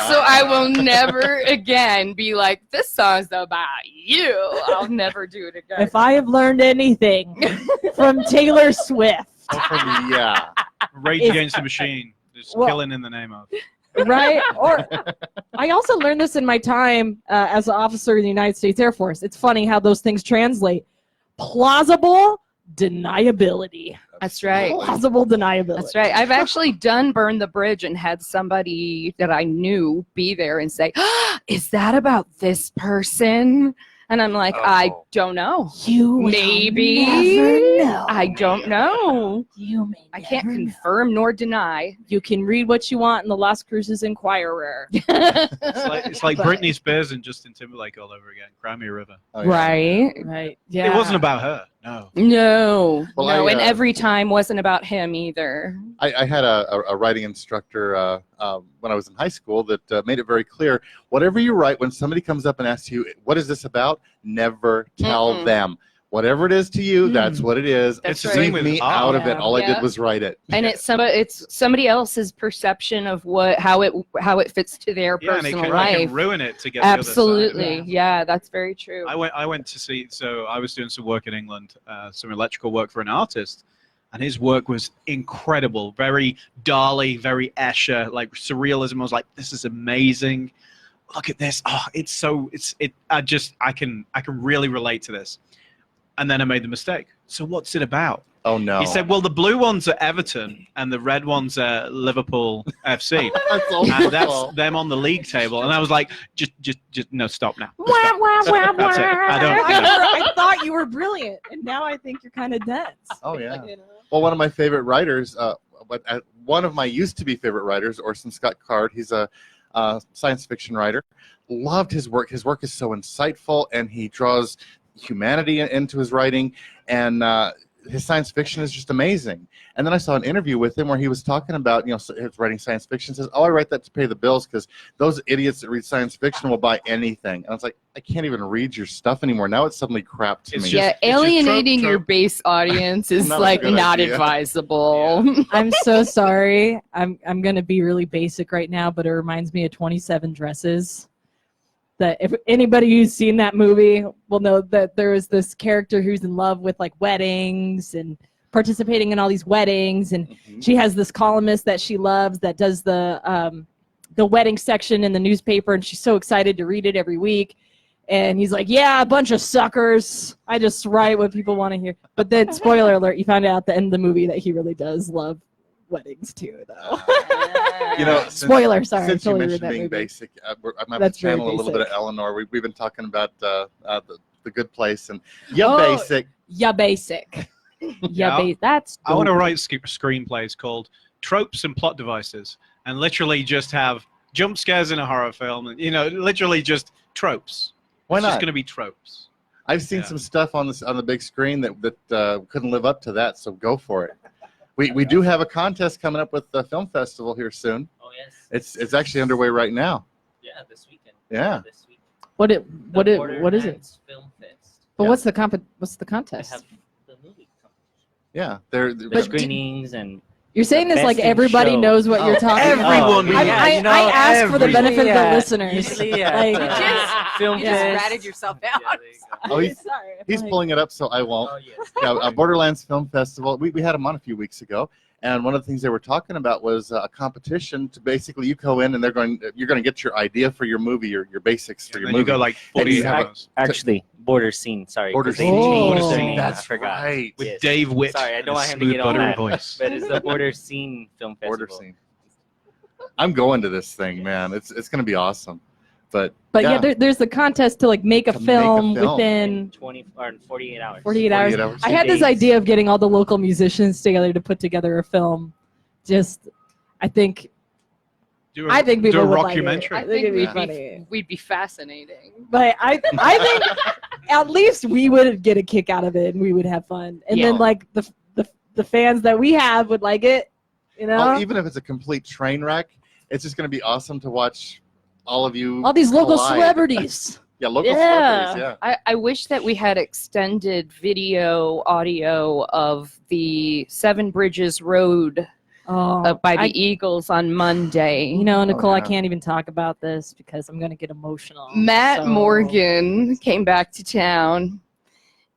So I will never again be like, this song's about you. I'll never do it again. If I have learned anything from Taylor Swift, Yeah. Rage Against the Machine. Just killing in the name of. right? Or I also learned this in my time as an officer in the United States Air Force. It's funny how those things translate. Plausible deniability. That's right. Plausible deniability. That's right. I've actually done Burn the Bridge and had somebody that I knew be there and say, is that about this person? And I'm like, I don't know. You maybe. never know. I don't know. You may I can't confirm nor deny. You can read what you want in the Las Cruces Inquirer. It's like Britney Spears and Justin Timberlake all over again. Cry Me a River. Oh, yeah. Right. Right. Yeah. It wasn't about her. No. No. Well, no, I, and every time wasn't about him either. I had a writing instructor when I was in high school that made it very clear, whatever you write, when somebody comes up and asks you, what is this about? Never tell them. Whatever it is to you, that's what it is. That's It's the Leave same with me art. out of it. All I Yeah. did was write it. And it's somebody else's perception of how it fits to their Yeah, and it personal can, life. it can ruin it to get Absolutely. the other side. Yeah, that's very true. I went to see, so I was doing some work in England, some electrical work for an artist, and his work was incredible, very Dali, very Escher, like surrealism. I was like, this is amazing. Look at this. Oh, I can really relate to this. And then I made the mistake. So what's it about? Oh no. He said, well, the blue ones are Everton and the red ones are Liverpool FC. That's awful. And that's them on the league table. And I was like, just no, stop now. Wah, wah, wah, That's it. I don't. I thought you were brilliant, and now I think you're kind of dense. Oh yeah. You know? Well, one of my favorite writers, one of my used to be favorite writers, Orson Scott Card. He's a science fiction writer. Loved his work. His work is so insightful, and he draws humanity into his writing, and his science fiction is just amazing. And then I saw an interview with him where he was talking about, his writing science fiction. Says, "Oh, I write that to pay the bills because those idiots that read science fiction will buy anything." And I was like, I can't even read your stuff anymore. Now it's suddenly crap to It's me. just- Yeah, just alienating trope. your base audience is Not a like good not idea. advisable. I'm so sorry. I'm gonna be really basic right now, but it reminds me of 27 Dresses. That if anybody who's seen that movie will know that there is this character who's in love with like weddings and participating in all these weddings, and she has this columnist that she loves that does the wedding section in the newspaper, and she's so excited to read it every week. And he's like, yeah, a bunch of suckers. I just write what people want to hear. But then, spoiler alert, you find out at the end of the movie that he really does love weddings too, though. Spoiler, sorry. Since I you totally read mentioned that being movie. basic, I'm at That's the very channel a little bit of basic. Eleanor. We've been talking about the Good Place and Oh, basic. Yeah, basic. Yeah, That's I want to dope. write screenplays called Tropes and Plot Devices, and literally just have jump scares in a horror film, and literally just tropes. Why It's just not? going to be tropes. I've seen Yeah. some stuff on the big screen that couldn't live up to that. So go for it. We do have a contest coming up with the film festival here soon. Oh yes. It's actually underway right now. Yeah, this weekend. Yeah. This week. What is it? Borderlands Film Fest. But Yeah. what's the They contest? have the movie competition. Yeah, The But screenings and You're saying the this like best in everybody show. knows what you're talking about. Everyone Oh, knows. I asked for the benefit of the listeners. Usually Like- film You just fest. ratted yourself Yeah, out. there you go. Oh, he's Sorry. he's Like- pulling it up, so I won't. Oh yes. Yeah, Borderlands Film Festival. We had them on a few weeks ago, and one of the things they were talking about was a competition to basically you go in and you're going to get your idea for your movie, your basics for And your then movie. you go like 48 have a- hours Actually, Border Scene. Sorry. Border 'cause they Scene. changed Oh, their name. That's I forgot. right. with Yes. Dave Witt. Sorry, I don't and want a him to smooth, get on buttery that. voice. But it's the Border Scene Film Festival. Border Scene. I'm going to this thing, man. It's going to be awesome. But yeah, there's the contest to like make a To make a film film. within 20 or 48 hours. 48 hours. 48 hours. I had this Days. idea of getting all the local musicians together to put together a film. I think Do people a would like it. rockumentary. I think it'd be Yeah. funny. We'd be fascinating. But I think at least we would get a kick out of it and we would have fun. And then Yeah. like the fans that we have would like it, you know? even if it's a complete train wreck, it's just going to be awesome to watch all of you. All these local collide. celebrities. Yeah, local celebrities. Yeah. I wish that we had extended video audio of the Seven Bridges Road Oh, by the Eagles on Monday. you know, Nicole, I yeah. can't even talk about this because I'm going to get emotional. Matt So- Morgan came back to town,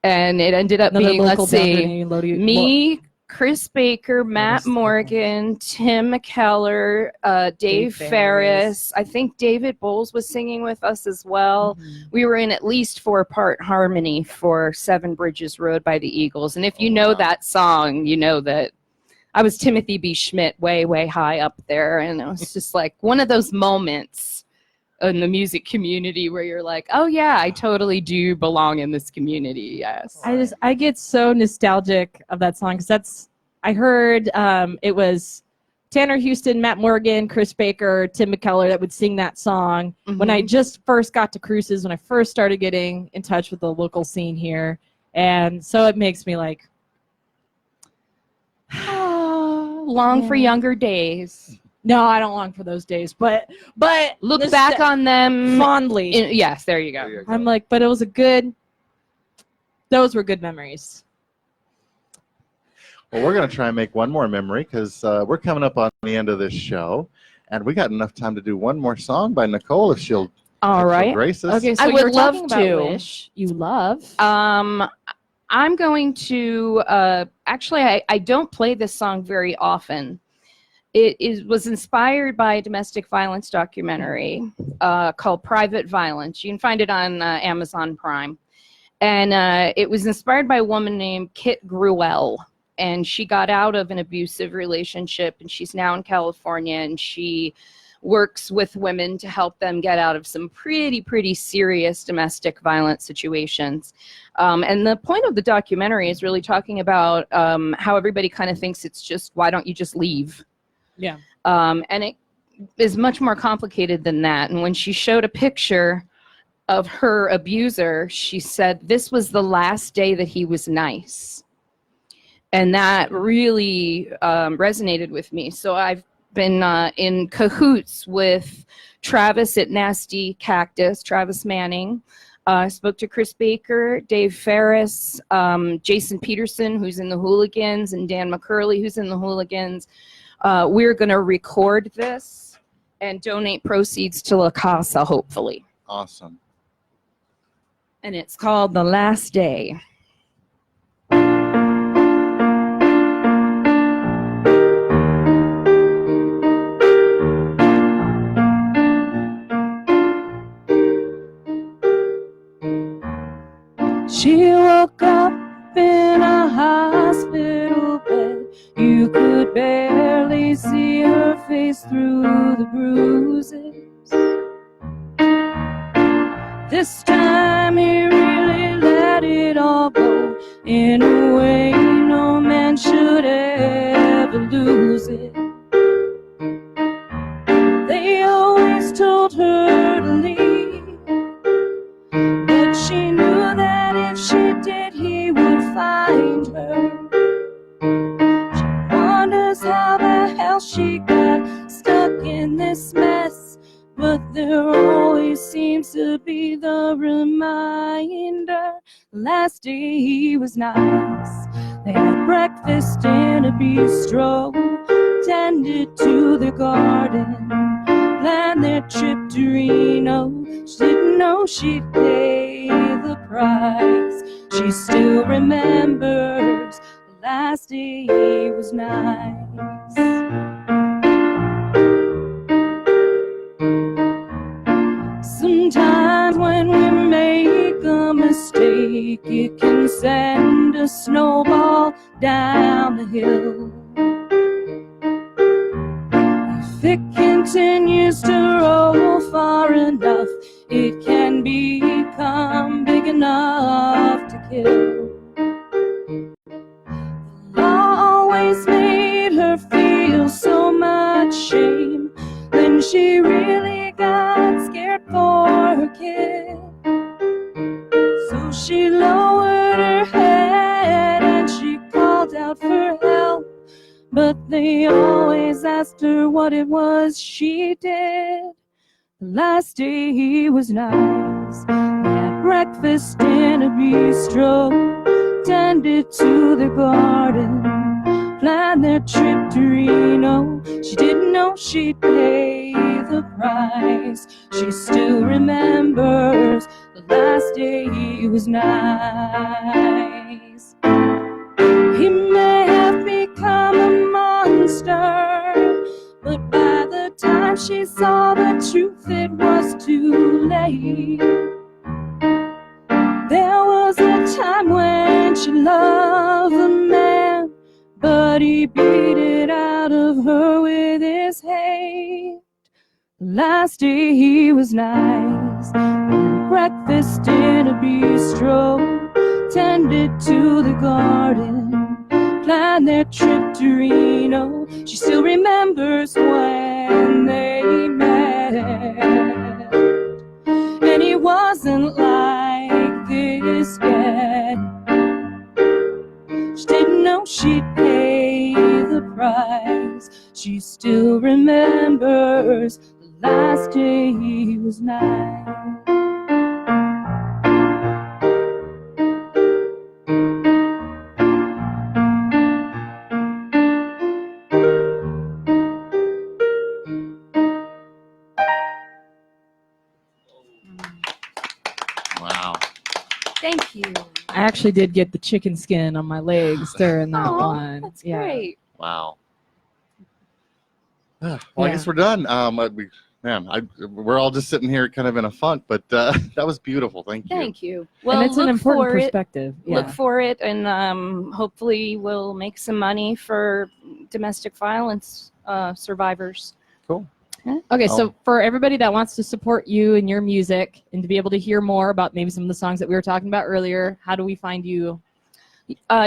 and it ended up Another being, local let's see, Downey Lodi- me, Chris Baker, Matt Yes, Morgan, Tim McKellar, Dave Ferris. Ferris. I think David Bowles was singing with us as well. Mhm. We were in at least 4-part harmony for Seven Bridges Road by the Eagles. And if you know that song, you know that I was Timothy B. Schmidt way, way high up there. And it was just like one of those moments in the music community where you're like, oh yeah, I totally do belong in this community. Yes. I get so nostalgic of that song because I heard it was Tanner Houston, Matt Morgan, Chris Baker, Tim McKellar that would sing that song when I just first got to Cruces, when I first started getting in touch with the local scene here. And so it makes me like, long for younger days. no, I don't long for those days, but Look back on them fondly. yes, there you go. There you go. I'm like, but those were good memories. Well, we're going to try and make one more memory because we're coming up on the end of this show, and we got enough time to do one more song by Nicole if she'll All right. grace us. Okay, so I you would were love talking about to. Wish. You love. I'm going to actually I don't play this song very often. Was inspired by a domestic violence documentary called Private Violence. You can find it on Amazon Prime. And it was inspired by a woman named Kit Gruelle. And she got out of an abusive relationship, and she's now in California, and she works with women to help them get out of some pretty serious domestic violence situations. And the point of the documentary is really talking about how everybody kind of thinks it's just, why don't you just leave? Yeah. And it is much more complicated than that. And when she showed a picture of her abuser, she said this was the last day that he was nice. And that really resonated with me. So I've been in cahoots with Travis at Nasty Cactus, Travis Manning. I spoke to Chris Baker, Dave Ferris, Jason Peterson, who's in the Hooligans, and Dan McCurley, who's in the Hooligans. We're going to record this and donate proceeds to La Casa, hopefully. Awesome. And it's called The Last Day. She woke up in a hospital bed. You could barely see her face through the bruises. This time he really let it all go in a way no man should ever lose it. They always told her to leave, but she knew that if she did, he would find her. She wonders how the hell she got stuck in this mess, but there always seems to be the reminder. Last day he was nice. They had breakfast in a bistro, tended to their garden, planned their trip to Reno. She didn't know she'd pay the price. She still remembers the last day he was nice. Sometimes when we make a mistake, it can send a snowball down the hill. If it continues to roll far enough, much shame. Then she really got scared for her kid. So she lowered her head and she called out for help. But they always asked her what it was she did. The last day he was nice. They had breakfast in a bistro, tended to the garden, planned their trip to Reno. She didn't know she'd pay the price. She still remembers the last day he was nice. He may have become a monster, but by the time she saw the truth, it was too late. There was a time when she loved the man, but he beat it out of her with his hate. The last day he was nice, breakfast in a bistro, tended to the garden, planned their trip to Reno. She still remembers when they met, and he wasn't like this yet. She didn't know she'd pay the price. She still remembers the last day he was nice. Wow. Thank you. I actually did get the chicken skin on my legs during that Aw, one. that's Yeah. great. Wow. Well, I Yeah. guess we're done. We're all just sitting here kind of in a funk, but that was beautiful. Thank you. Thank you. Well, And it's an look important for it. perspective. Look Yeah. for it, and hopefully we'll make some money for domestic violence survivors. Cool. Okay, Oh. so for everybody that wants to support you and your music and to be able to hear more about maybe some of the songs that we were talking about earlier, how do we find you?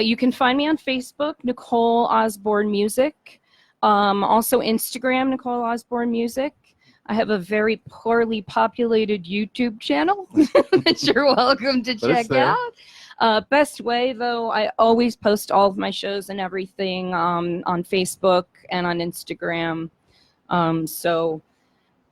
You can find me on Facebook, Nicole Osborne Music. Also Instagram, Nicole Osborne Music. I have a very poorly populated YouTube channel that you're welcome to But it's check there. out. Best way, though, I always post all of my shows and everything on Facebook and on Instagram. So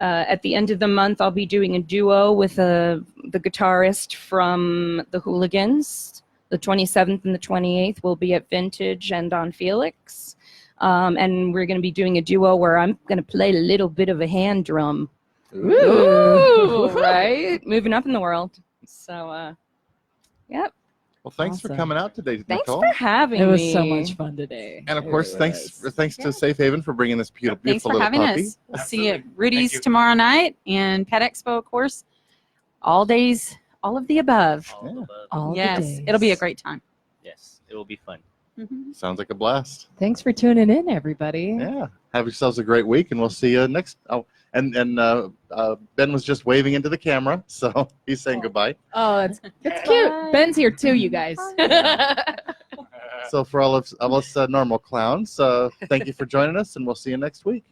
at the end of the month, I'll be doing a duo with the guitarist from the Hooligans. The 27th and the 28th will be at Vintage and on Felix. And we're going to be doing a duo where I'm going to play a little bit of a hand drum. Ooh, right? Moving up in the world. So, yep. Well, thanks for Awesome. coming out today, Thanks Nicole. for having me. It was so much fun today. And of It course, really thanks was. to Safe Haven for bringing this beautiful, Thanks for little having puppy. us. We'll see you at Absolutely. Rudy's Thank you. tomorrow night and Pet Expo, of course. All days, all of the above. All Yeah. above. All the Yes, days. it'll be a great time. Yes, it will be fun. Sounds like a blast. Thanks for tuning in, everybody. Yeah. Have yourselves a great week, and we'll see you next. Oh, and Ben was just waving into the camera, so he's saying goodbye. Oh, it's cute. Ben's here too, you guys. So for all of us normal clowns, thank you for joining us, and we'll see you next week.